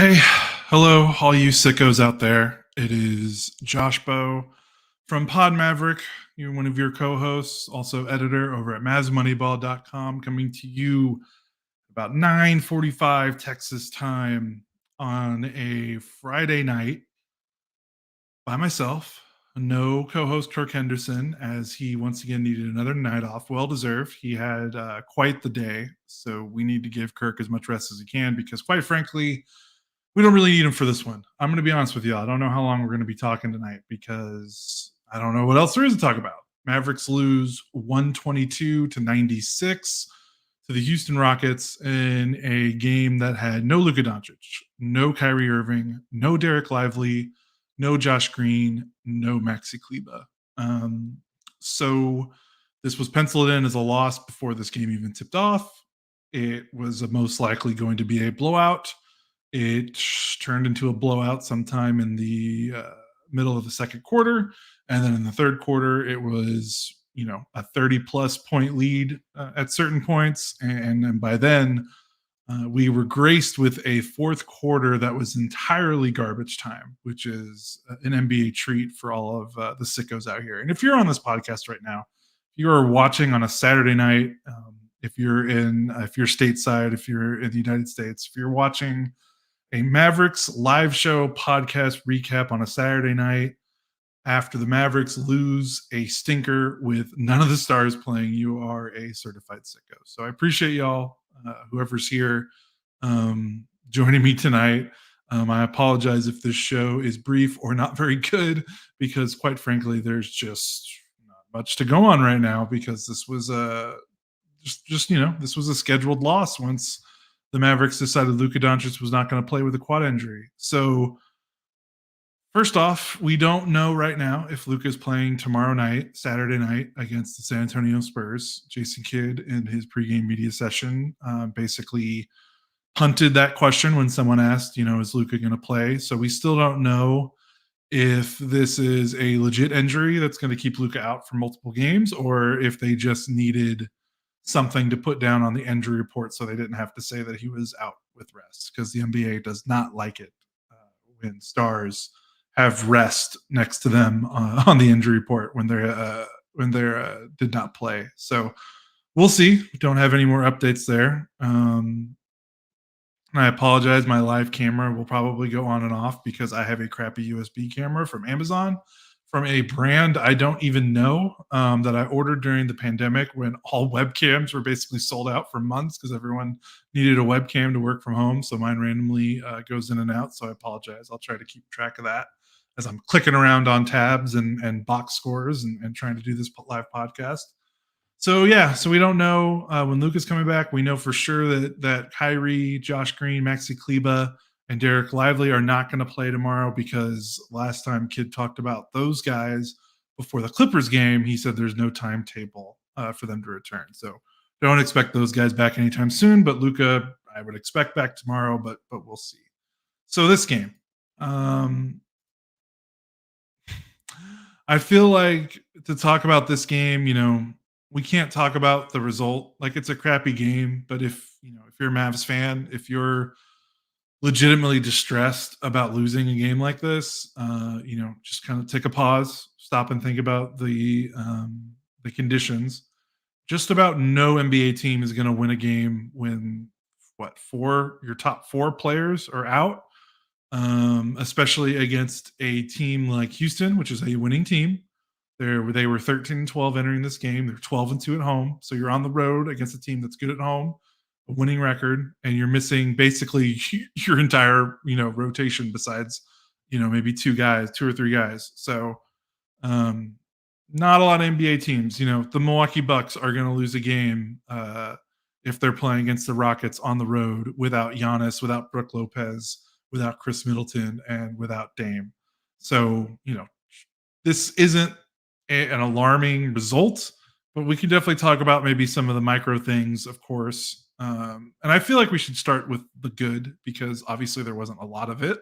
Hey, hello, all you sickos out there. It is Josh Bow from Pod Maverick. You're one of your co-hosts, also editor over at MazMoneyball.com, coming to you about 9:45 Texas time on a Friday night by myself. No co-host Kirk Henderson, as he once again needed another night off. Well deserved. He had quite the day, so we need to give Kirk as much rest as he can because, quite frankly, we don't really need him for this one. I'm going to be honest with you. I don't know how long we're going to be talking tonight because I don't know what else there is to talk about. Mavericks lose 122-96 to the Houston Rockets in a game that had no Luka Doncic, no Kyrie Irving, no Derek Lively, no Josh Green, no Maxi Kleba. Um, so this was penciled in as a loss before this game even tipped off. It was most likely going to be a blowout. It turned into a blowout sometime in the middle of the second quarter. And then in the third quarter, it was, a 30 plus point lead at certain points. And by then, we were graced with a fourth quarter that was entirely garbage time, which is an NBA treat for all of the sickos out here. And if you're on this podcast right now, if you are watching on a Saturday night, if you're stateside, if you're in the United States, if you're watching a Mavericks live show podcast recap on a Saturday night after the Mavericks lose a stinker with none of the stars playing, you are a certified sicko. So I appreciate y'all, whoever's here, joining me tonight. I apologize if this show is brief or not very good because, quite frankly, there's just not much to go on right now because this was this was a scheduled loss once the Mavericks decided Luka Doncic was not going to play with a quad injury. So, first off, we don't know right now if Luka is playing tomorrow night, Saturday night, against the San Antonio Spurs. Jason Kidd, in his pregame media session, basically punted that question when someone asked, is Luka going to play? So we still don't know if this is a legit injury that's going to keep Luka out for multiple games or if they just needed something to put down on the injury report so they didn't have to say that he was out with rest, because the NBA does not like it when stars have rest next to them on the injury report when they're did not play. So we'll see. We don't have any more updates there. I apologize. My live camera will probably go on and off because I have a crappy USB camera from Amazon from a brand I don't even know, that I ordered during the pandemic when all webcams were basically sold out for months because everyone needed a webcam to work from home. So mine randomly goes in and out. So I apologize. I'll try to keep track of that as I'm clicking around on tabs and box scores and trying to do this live podcast. So yeah, so we don't know when Luka's coming back. We know for sure that Kyrie, Josh Green, Maxi Kleba, and Derek Lively are not going to play tomorrow because last time Kid talked about those guys before the Clippers game, he said there's no timetable for them to return. So don't expect those guys back anytime soon. But Luka, I would expect back tomorrow, but we'll see. So this game, I feel like to talk about this game, we can't talk about the result like it's a crappy game. But if you're a Mavs fan, if you're legitimately distressed about losing a game like this, just kind of take a pause, stop and think about the conditions. Just about no NBA team is going to win a game when your top four players are out, especially against a team like Houston, which is a winning team. They were 13-12 entering this game. They're 12-2 at home. So you're on the road against a team that's good at home, a winning record, and you're missing basically your entire, rotation besides, maybe two or three guys. So not a lot of NBA teams. The Milwaukee Bucks are going to lose a game if they're playing against the Rockets on the road without Giannis, without Brook Lopez, without Chris Middleton, and without Dame. So, this isn't an alarming result, but we can definitely talk about maybe some of the micro things, of course. And I feel like we should start with the good because obviously there wasn't a lot of it.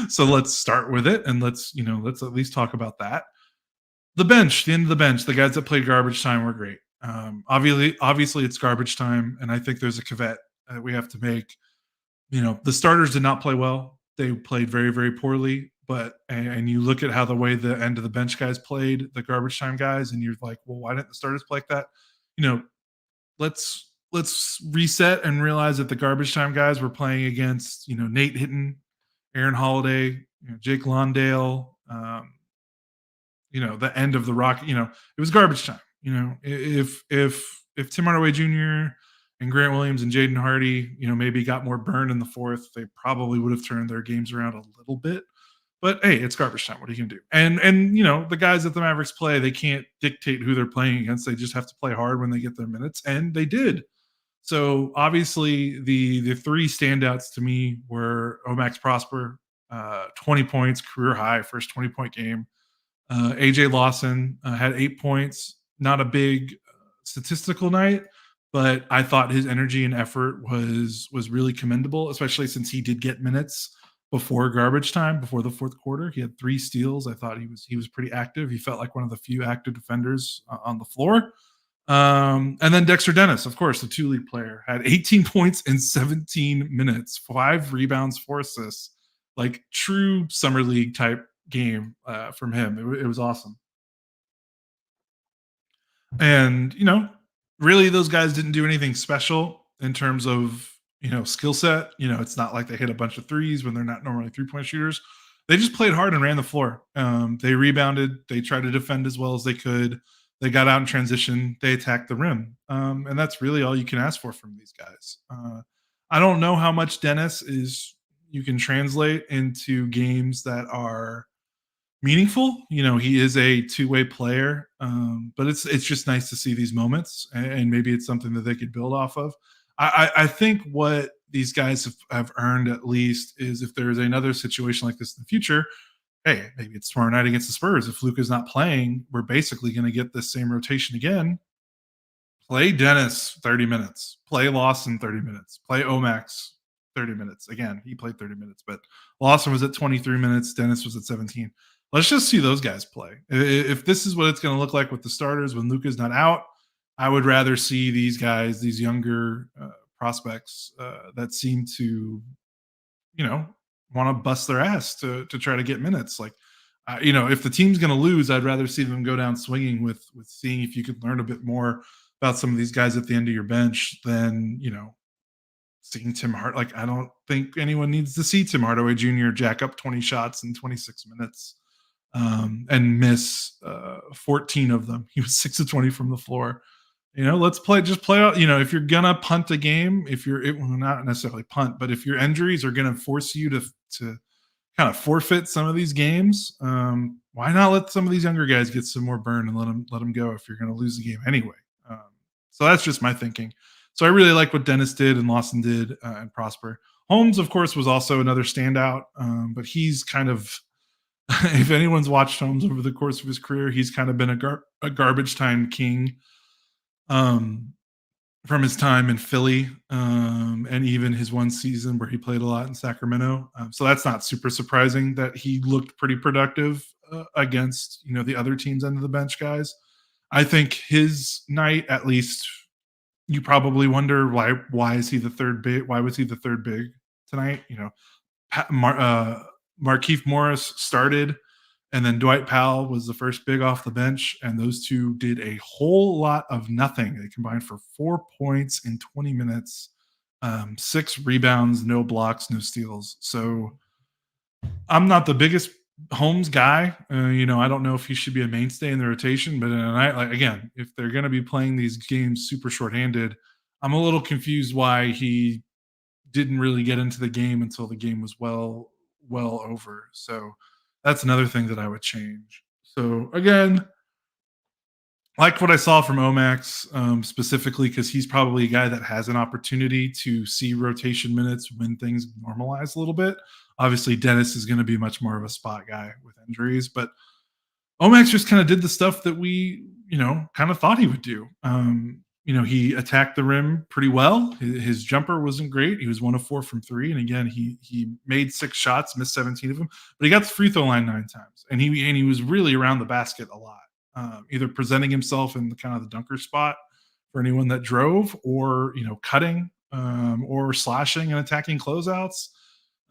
So let's start with it and let's at least talk about that. The end of the bench, the guys that played garbage time were great. Obviously it's garbage time, and I think there's a caveat that we have to make. The starters did not play well. They played very, very poorly. But and you look at how the way the end of the bench guys played, the garbage time guys, and you're like, well, why didn't the starters play like that? You know, let's reset and realize that the garbage time guys were playing against Nate Hitton, Aaron Holiday, Jake Londale, the end of the rock. It was garbage time. If Tim Hardaway Jr. and Grant Williams and Jaden Hardy, maybe got more burned in the fourth, they probably would have turned their games around a little bit. But hey, it's garbage time. What are you gonna do? And the guys that the Mavericks play, they can't dictate who they're playing against. They just have to play hard when they get their minutes, and they did. So obviously, the three standouts to me were Omax Prosper, 20 points, career high, first 20-point game. AJ Lawson had 8 points. Not a big statistical night, but I thought his energy and effort was really commendable, especially since he did get minutes before garbage time, before the fourth quarter. He had 3 steals. I thought he was pretty active. He felt like one of the few active defenders on the floor. And then Dexter Dennis, of course, the 2 league player, had 18 points in 17 minutes, 5 rebounds, 4 assists, like true summer league type game from him. It was awesome. And really, those guys didn't do anything special in terms of skill set. It's not like they hit a bunch of threes when they're not normally 3-point shooters. They just played hard and ran the floor. They rebounded. They tried to defend as well as they could. They got out in transition. They attacked the rim, and that's really all you can ask for from these guys. I don't know how much Dennis is you can translate into games that are meaningful. He is a two-way player, but it's just nice to see these moments, and maybe it's something that they could build off of. I think what these guys have earned at least is if there's another situation like this in the future, hey, maybe it's tomorrow night against the Spurs. If Luka's not playing, we're basically going to get this same rotation again. Play Dennis 30 minutes. Play Lawson 30 minutes. Play Omax 30 minutes. Again, he played 30 minutes, but Lawson was at 23 minutes. Dennis was at 17. Let's just see those guys play. If this is what it's going to look like with the starters when Luka's not out, I would rather see these guys, these younger prospects that seem to, want to bust their ass to try to get minutes. Like, if the team's going to lose, I'd rather see them go down swinging with seeing if you could learn a bit more about some of these guys at the end of your bench than seeing Tim Hart. Like, I don't think anyone needs to see Tim Hardaway Jr. jack up 20 shots in 26 minutes and miss 14 of them. He was 6 of 20 from the floor. Let's just play out. If you're gonna punt a game, well, not necessarily punt, but if your injuries are gonna force you to kind of forfeit some of these games, why not let some of these younger guys get some more burn and let them go if you're gonna lose the game anyway. So that's just my thinking. So I really like what Dennis did and Lawson did and Prosper. Holmes, of course, was also another standout, but he's kind of if anyone's watched Holmes over the course of his career, he's kind of been a garbage time king. From his time in Philly, and even his one season where he played a lot in Sacramento. So that's not super surprising that he looked pretty productive against the other teams under the bench guys. I think his night, at least, you probably wonder why is he the third big? Why was he the third big tonight? Markieff Morris started. And then Dwight Powell was the first big off the bench, and those two did a whole lot of nothing. They combined for 4 points in 20 minutes, 6 rebounds, no blocks, no steals. So I'm not the biggest Holmes guy. I don't know if he should be a mainstay in the rotation, but in a night like again, if they're going to be playing these games super shorthanded, I'm a little confused why he didn't really get into the game until the game was well over. So that's another thing that I would change. So again, like what I saw from Omax, specifically because he's probably a guy that has an opportunity to see rotation minutes when things normalize a little bit. Obviously, Dennis is going to be much more of a spot guy with injuries, but Omax just kind of did the stuff that we, kind of thought he would do. He attacked the rim pretty well. His jumper wasn't great. He was 1 of 4 from 3. And again, he made 6 shots, missed 17 of them, but he got the free throw line 9 times. And he was really around the basket a lot, either presenting himself in the kind of the dunker spot for anyone that drove or, cutting. or slashing and attacking closeouts.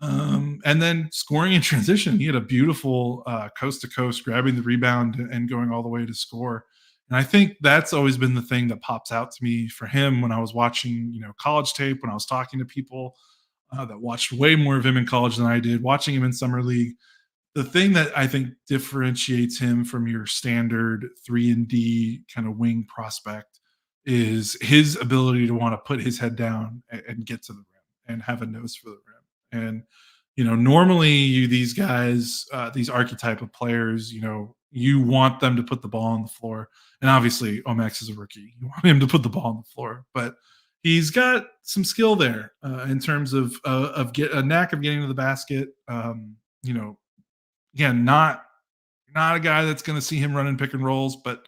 And then scoring in transition. He had a beautiful coast to coast, grabbing the rebound and going all the way to score. And I think that's always been the thing that pops out to me for him when I was watching, college tape, when I was talking to people that watched way more of him in college than I did, watching him in summer league. The thing that I think differentiates him from your standard 3 and D kind of wing prospect is his ability to want to put his head down and get to the rim and have a nose for the rim. And normally these guys, these archetype of players, you want them to put the ball on the floor. And obviously, Omax is a rookie. You want him to put the ball on the floor, but he's got some skill there in terms of get a knack of getting to the basket. You know, Again, not a guy that's going to see him running pick and rolls, but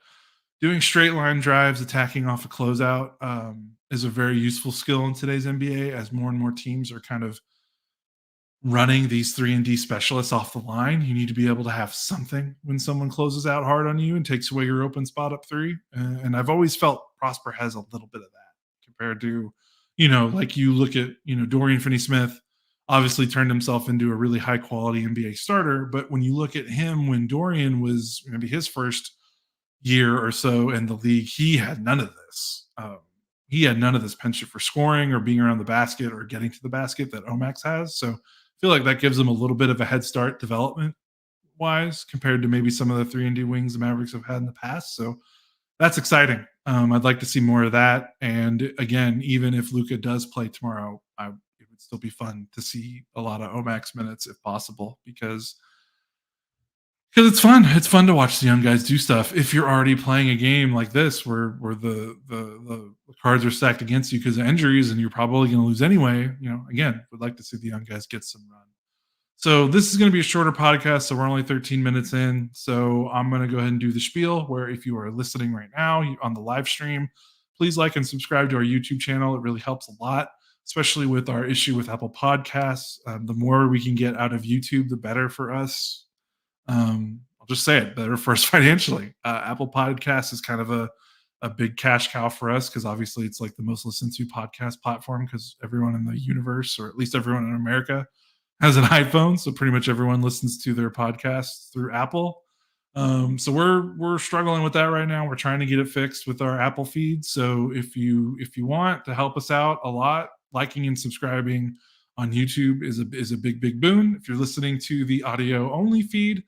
doing straight line drives, attacking off a closeout is a very useful skill in today's NBA as more and more teams are kind of running these 3 and D specialists off the line. You need to be able to have something when someone closes out hard on you and takes away your open spot up three. And I've always felt Prosper has a little bit of that compared to, like you look at, Dorian Finney-Smith obviously turned himself into a really high quality NBA starter. But when you look at him when Dorian was maybe his first year or so in the league, he had none of this. He had none of this penchant for scoring or being around the basket or getting to the basket that Omax has. So I feel like that gives him a little bit of a head start development wise compared to maybe some of the 3 and D wings the Mavericks have had in the past. So that's exciting. I'd like to see more of that. And again, even if Luka does play tomorrow, it would still be fun to see a lot of Omax minutes if possible because it's fun. It's fun to watch the young guys do stuff. If you're already playing a game like this, where the cards are stacked against you because of injuries, and you're probably going to lose anyway, again, would like to see the young guys get some run. So this is going to be a shorter podcast. So we're only 13 minutes in. So I'm going to go ahead and do the spiel. Where if you are listening right now on the live stream, please like and subscribe to our YouTube channel. It really helps a lot, especially with our issue with Apple Podcasts. The more we can get out of YouTube, the better for us. I'll just say it, better for us financially. Apple Podcasts is kind of a big cash cow for us because obviously it's like the most listened to podcast platform because everyone in the universe, or at least everyone in America, has an iPhone. So pretty much everyone listens to their podcasts through Apple. So we're struggling with that right now. We're trying to get it fixed with our Apple feed. So if you want to help us out a lot, liking and subscribing on YouTube is a big boon. If you're listening to the audio only feed,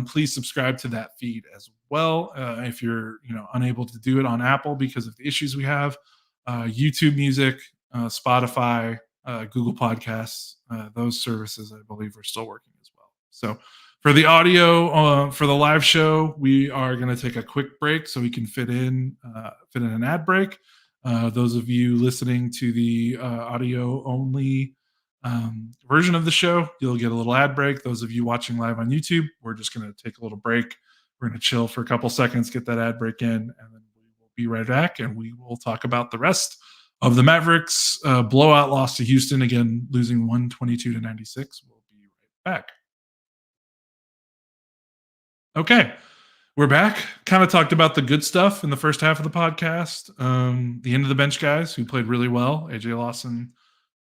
please subscribe to that feed as well. If you're unable to do it on Apple because of the issues we have, YouTube Music, Spotify, Google Podcasts, those services I believe are still working as well. So for the audio for the live show, we are going to take a quick break so we can fit in an ad break. Those of you listening to the audio only version of the show, you'll get a little ad break. Those of you watching live on YouTube, we're just going to take a little break. We're going to chill for a couple seconds, get that ad break in, and then we will be right back and we will talk about the rest of the Mavericks blowout loss to Houston, again losing 122-96. We'll be right back. Okay, we're back. Kind of talked about the good stuff in the first half of the podcast. The end of the bench guys who played really well: AJ Lawson,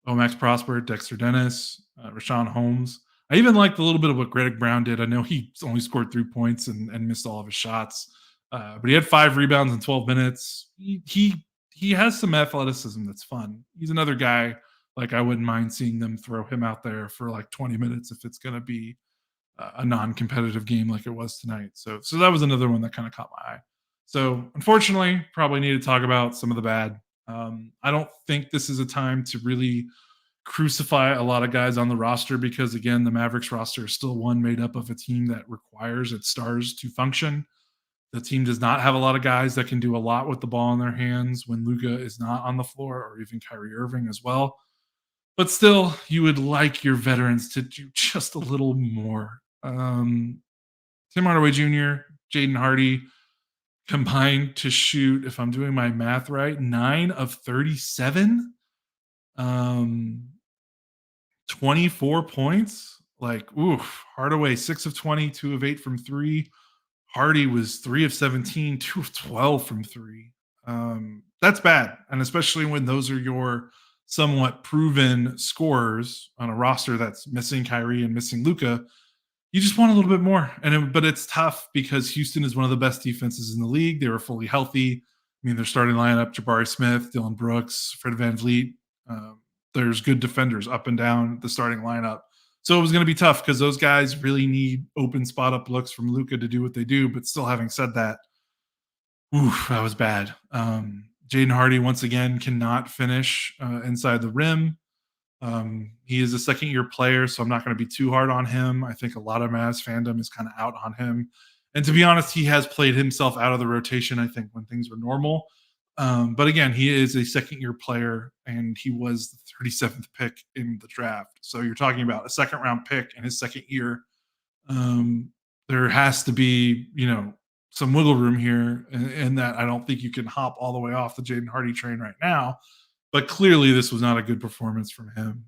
Omax Prosper, Dexter Dennis, Rashawn Holmes. I even liked a little bit of what Greg Brown did. I know he only scored 3 points and missed all of his shots, but he had 5 rebounds in 12 minutes. He has some athleticism that's fun. He's another guy, like I wouldn't mind seeing them throw him out there for like 20 minutes if it's going to be a non-competitive game like it was tonight. So that was another one that kind of caught my eye. So unfortunately, probably need to talk about some of the bad. I don't think this is a time to really crucify a lot of guys on the roster because, again, the Mavericks roster is still one made up of a team that requires its stars to function. The team does not have a lot of guys that can do a lot with the ball in their hands when Luka is not on the floor, or even Kyrie Irving as well. But still, you would like your veterans to do just a little more. Tim Hardaway Jr., Jaden Hardy combined to shoot, if I'm doing my math right, 9 of 37, 24 points. Like, oof. Hardaway 6 of 20, 2 of 8 from 3. Hardy was 3 of 17, 2 of 12 from 3. That's bad, and especially when those are your somewhat proven scorers on a roster that's missing Kyrie and missing Luka, you just want a little bit more. But it's tough because Houston is one of the best defenses in the league. They were fully healthy. I mean, their starting lineup: Jabari Smith, Dylan Brooks, Fred VanVleet. Um, there's good defenders up and down the starting lineup. So it was going to be tough because those guys really need open spot up looks from Luka to do what they do. But still, having said that, oof, that was bad. Jaden Hardy once again cannot finish inside the rim. He is a second year player, so I'm not going to be too hard on him. I think a lot of Mavs fandom is kind of out on him. And to be honest, he has played himself out of the rotation, I think, when things were normal. But again, he is a second year player and he was the 37th pick in the draft. So you're talking about a second round pick in his second year. Um, there has to be, some wiggle room here in that I don't think you can hop all the way off the Jaden Hardy train right now. But clearly, this was not a good performance from him.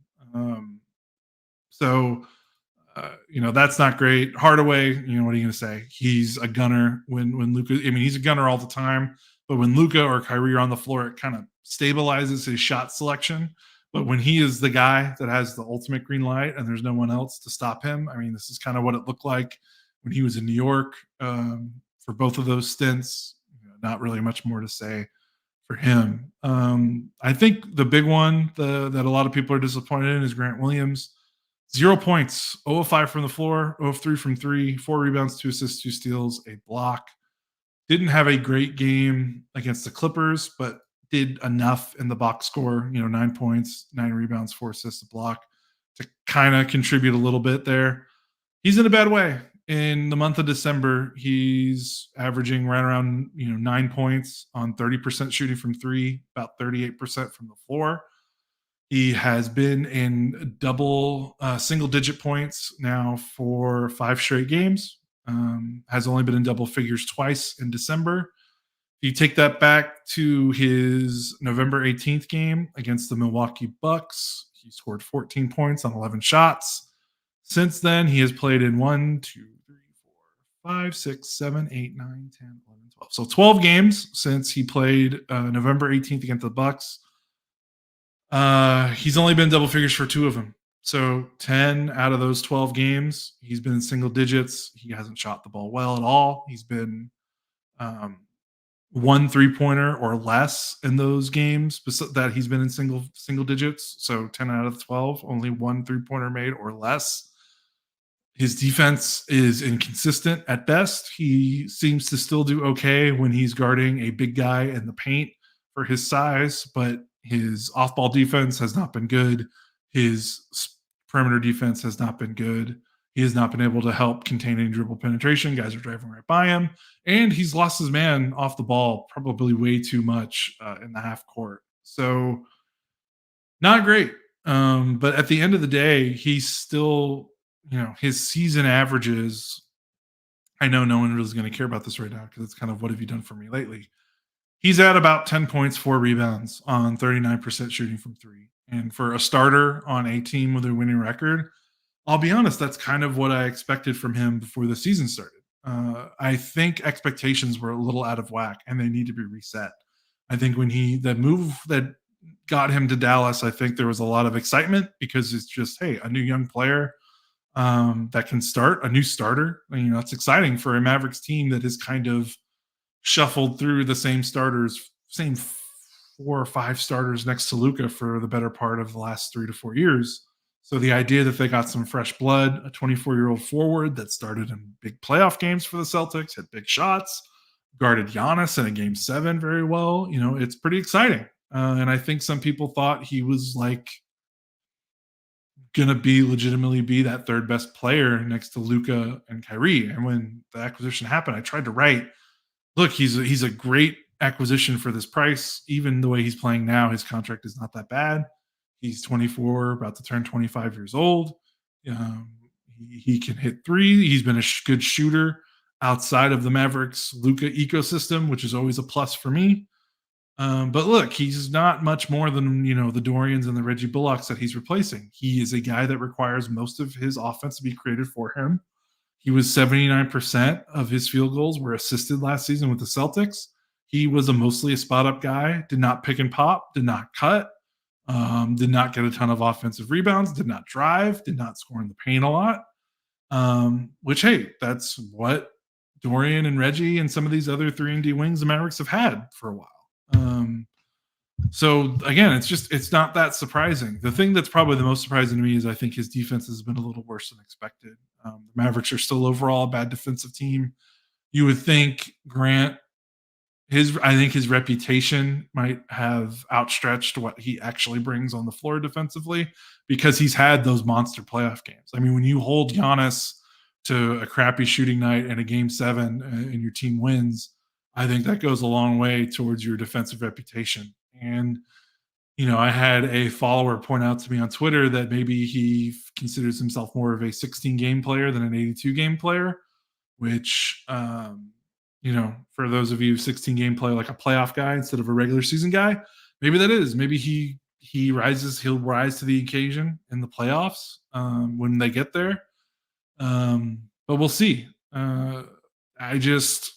That's not great. Hardaway, what are you going to say? He's a gunner when Luka. I mean, he's a gunner all the time. But when Luka or Kyrie are on the floor, it kind of stabilizes his shot selection. But when he is the guy that has the ultimate green light and there's no one else to stop him, I mean, this is kind of what it looked like when he was in New York for both of those stints. Not really much more to say for him. I think the big one that a lot of people are disappointed in is Grant Williams. 0 points, 0 of 5 from the floor, 0 of 3 from 3, 4 rebounds, 2 assists, 2 steals, a block. Didn't have a great game against the Clippers, but did enough in the box score, 9 points, 9 rebounds, 4 assists, a block to kind of contribute a little bit there. He's in a bad way. In the month of December, he's averaging right around 9 points on 30% shooting from 3, about 38% from the floor. He has been in double single-digit points now for 5 straight games. Has only been in double figures twice in December. If you take that back to his November 18th game against the Milwaukee Bucks, he scored 14 points on 11 shots. Since then, he has played in 1, 2, 3, 4, 5, 6, 7, 8, 9, 10, 11, 12. So 12 games since he played November 18th against the Bucks. He's only been double figures for 2 of them. So 10 out of those 12 games, he's been in single digits. He hasn't shot the ball well at all. He's been 1 3-pointer or less in those games that he's been in single digits. So 10 out of 12, only 1 3-pointer made or less. His defense is inconsistent at best. He seems to still do okay when he's guarding a big guy in the paint for his size, but his off-ball defense has not been good. His perimeter defense has not been good. He has not been able to help contain any dribble penetration. Guys are driving right by him. And he's lost his man off the ball probably way too much in the half court. So not great. But at the end of the day, he's still, his season averages. I know no one really is going to care about this right now because it's kind of what have you done for me lately. He's at about 10 points, 4 rebounds on 39% shooting from 3. And for a starter on a team with a winning record, I'll be honest, that's kind of what I expected from him before the season started. I think expectations were a little out of whack and they need to be reset. I think when the move that got him to Dallas, I think there was a lot of excitement because it's just, hey, a new young player that can start, a new starter. It's exciting for a Mavericks team that is kind of shuffled through the same 4 or 5 starters next to Luka for the better part of the last 3 to 4 years. So the idea that they got some fresh blood, a 24-year-old forward that started in big playoff games for the Celtics, hit big shots, guarded Giannis in a game 7 very well, it's pretty exciting. And I think some people thought he was like going to legitimately be that third best player next to Luka and Kyrie. And when the acquisition happened, I tried to write, look, he's a great acquisition for this price. Even the way he's playing now, his contract is not that bad. He's 24, about to turn 25 years old. He can hit 3. He's been a good shooter outside of the Mavericks Luka ecosystem, which is always a plus for me. But look, he's not much more than, the Dorians and the Reggie Bullocks that he's replacing. He is a guy that requires most of his offense to be created for him. He was 79% of his field goals were assisted last season with the Celtics. He was mostly a spot-up guy, did not pick and pop, did not cut. Did not get a ton of offensive rebounds, did not drive, did not score in the paint a lot. Which, hey, that's what Dorian and Reggie and some of these other 3-and-D wings the Mavericks have had for a while. So again, it's not that surprising. The thing that's probably the most surprising to me is I think his defense has been a little worse than expected. The Mavericks are still overall a bad defensive team. You would think Grant I think his reputation might have outstretched what he actually brings on the floor defensively because he's had those monster playoff games. I mean, when you hold Giannis to a crappy shooting night and a game 7 and your team wins, I think that goes a long way towards your defensive reputation. And I had a follower point out to me on Twitter that maybe he considers himself more of a 16 game player than an 82 game player, which for those of you 16 game play like a playoff guy instead of a regular season guy, maybe that is. Maybe he'll rise to the occasion in the playoffs when they get there. But we'll see. I just,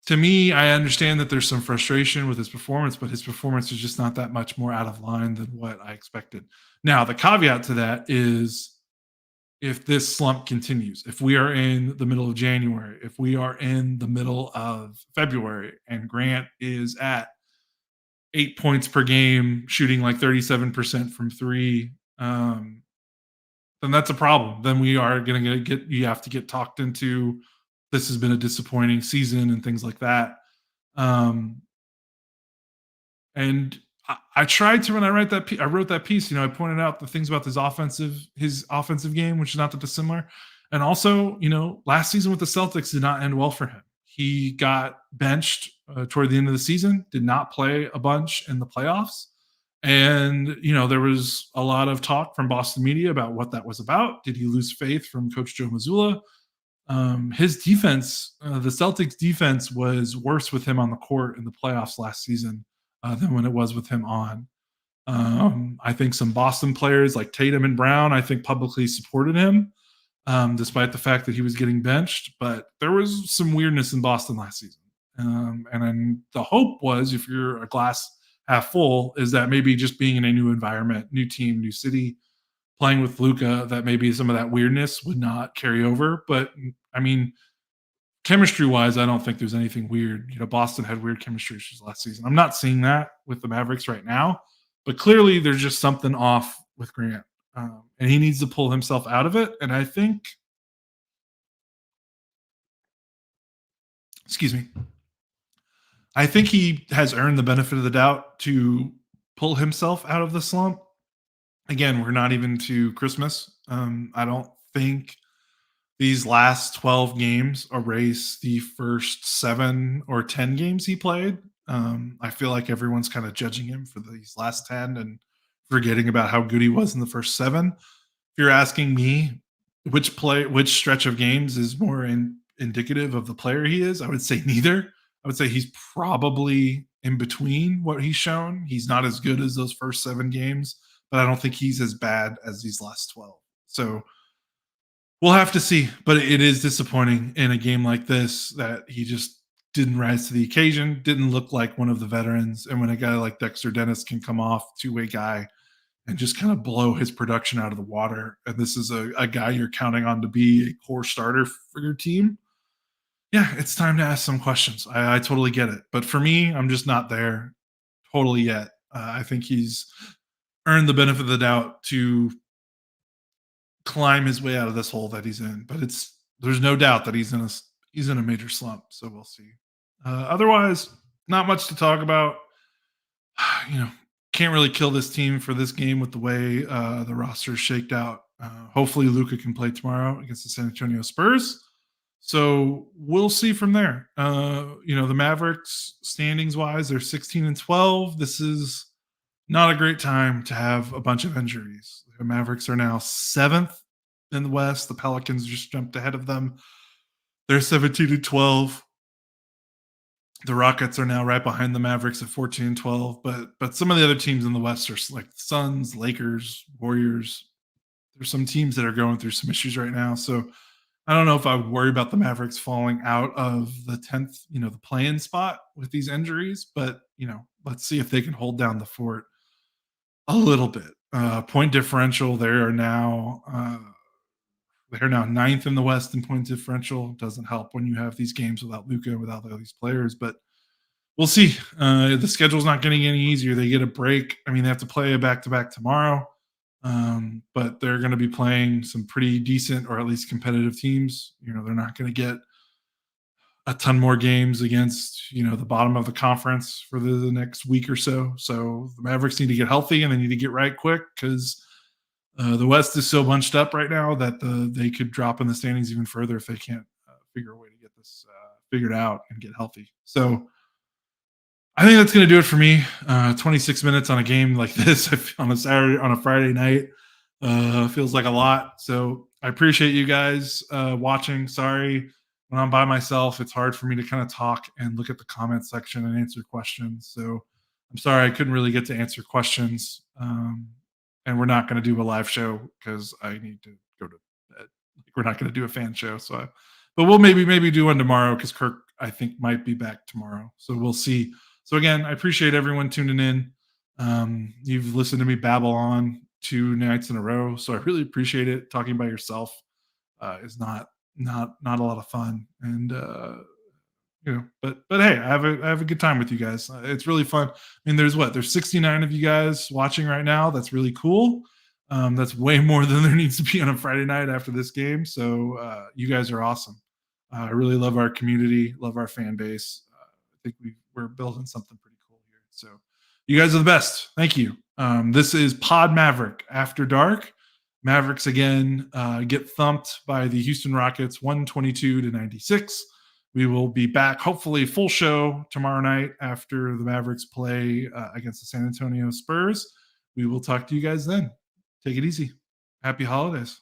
to me, I understand that there's some frustration with his performance, but his performance is just not that much more out of line than what I expected. Now, the caveat to that is if this slump continues, if we are in the middle of January, if we are in the middle of February and Grant is at 8 points per game, shooting like 37% from three, then that's a problem. Then we are going to you have to get talked into this has been a disappointing season and things like that. And I tried to when I wrote that piece. I pointed out the things about his offensive game, which is not that dissimilar. And also, last season with the Celtics did not end well for him. He got benched toward the end of the season, did not play a bunch in the playoffs. And, there was a lot of talk from Boston media about what that was about. Did he lose faith from Coach Joe Mazzulla? His defense, the Celtics defense was worse with him on the court in the playoffs last season than when it was with him on. I think some Boston players like Tatum and Brown, I think publicly supported him, despite the fact that he was getting benched. But there was some weirdness in Boston last season. And then the hope was, if you're a glass half full, is that maybe just being in a new environment, new team, new city, playing with Luka, that maybe some of that weirdness would not carry over. But I mean, chemistry-wise, I don't think there's anything weird. Boston had weird chemistry issues last season. I'm not seeing that with the Mavericks right now, but clearly there's just something off with Grant, and he needs to pull himself out of it. And I think, excuse me, I think he has earned the benefit of the doubt to pull himself out of the slump. Again, we're not even to Christmas. I don't think these last 12 games erase the first 7 or 10 games he played. I feel like everyone's kind of judging him for these last 10 and forgetting about how good he was in the first 7. If you're asking me which stretch of games is more indicative of the player he is, I would say neither. I would say he's probably in between what he's shown. He's not as good as those first 7 games, but I don't think he's as bad as these last 12. So we'll have to see, but it is disappointing in a game like this that he just didn't rise to the occasion, didn't look like one of the veterans. And when a guy like Dexter Dennis can come off, two-way guy, and just kind of blow his production out of the water, and this is a guy you're counting on to be a core starter for your team, yeah, it's time to ask some questions. I totally get it. But for me, I'm just not there totally yet. I think he's earned the benefit of the doubt to climb his way out of this hole that he's in. But there's no doubt that he's in a major slump. So we'll see. Otherwise, not much to talk about. Can't really kill this team for this game with the way the roster is shaked out. Hopefully, Luka can play tomorrow against the San Antonio Spurs. So we'll see from there. The Mavericks standings wise, they're 16-12. This is not a great time to have a bunch of injuries. The Mavericks are now 7th in the West. The Pelicans just jumped ahead of them. They're 17-12. The Rockets are now right behind the Mavericks at 14-12. But some of the other teams in the West are like the Suns, Lakers, Warriors. There's some teams that are going through some issues right now. So I don't know if I would worry about the Mavericks falling out of the 10th, the play-in spot with these injuries. But, let's see if they can hold down the fort a little bit. Point differential, they're now ninth in the West in point differential. Doesn't help when you have these games without Luka, without all these players, but we'll see. The schedule's not getting any easier. They get a break. I mean, they have to play a back to back tomorrow, but they're going to be playing some pretty decent or at least competitive teams. They're not going to get a ton more games against the bottom of the conference for the next week or so. So the Mavericks need to get healthy and they need to get right quick because the West is so bunched up right now that they could drop in the standings even further if they can't figure a way to get this figured out and get healthy. So I think that's going to do it for me. 26 minutes on a game like this on a Friday night feels like a lot. So I appreciate you guys watching. Sorry, when I'm by myself, it's hard for me to kind of talk and look at the comment section and answer questions. So I'm sorry I couldn't really get to answer questions. And we're not going to do a live show because I need to go to bed. We're not going to do a fan show. But we'll maybe do one tomorrow because Kirk, I think, might be back tomorrow. So we'll see. So again, I appreciate everyone tuning in. You've listened to me babble on 2 nights in a row, so I really appreciate it. Talking by yourself is not a lot of fun, and but hey, I have a good time with you guys. It's really fun. I mean, there's 69 of you guys watching right now. That's really cool. That's way more than there needs to be on a Friday night after this game. So you guys are awesome. I really love our community, love our fan base. I think we're building something pretty cool here. So you guys are the best. Thank you. This is Pod Maverick After Dark. Mavericks again get thumped by the Houston Rockets 122-96. We will be back, hopefully full show tomorrow night after the Mavericks play against the San Antonio Spurs. We will talk to you guys then. Take it easy. Happy holidays.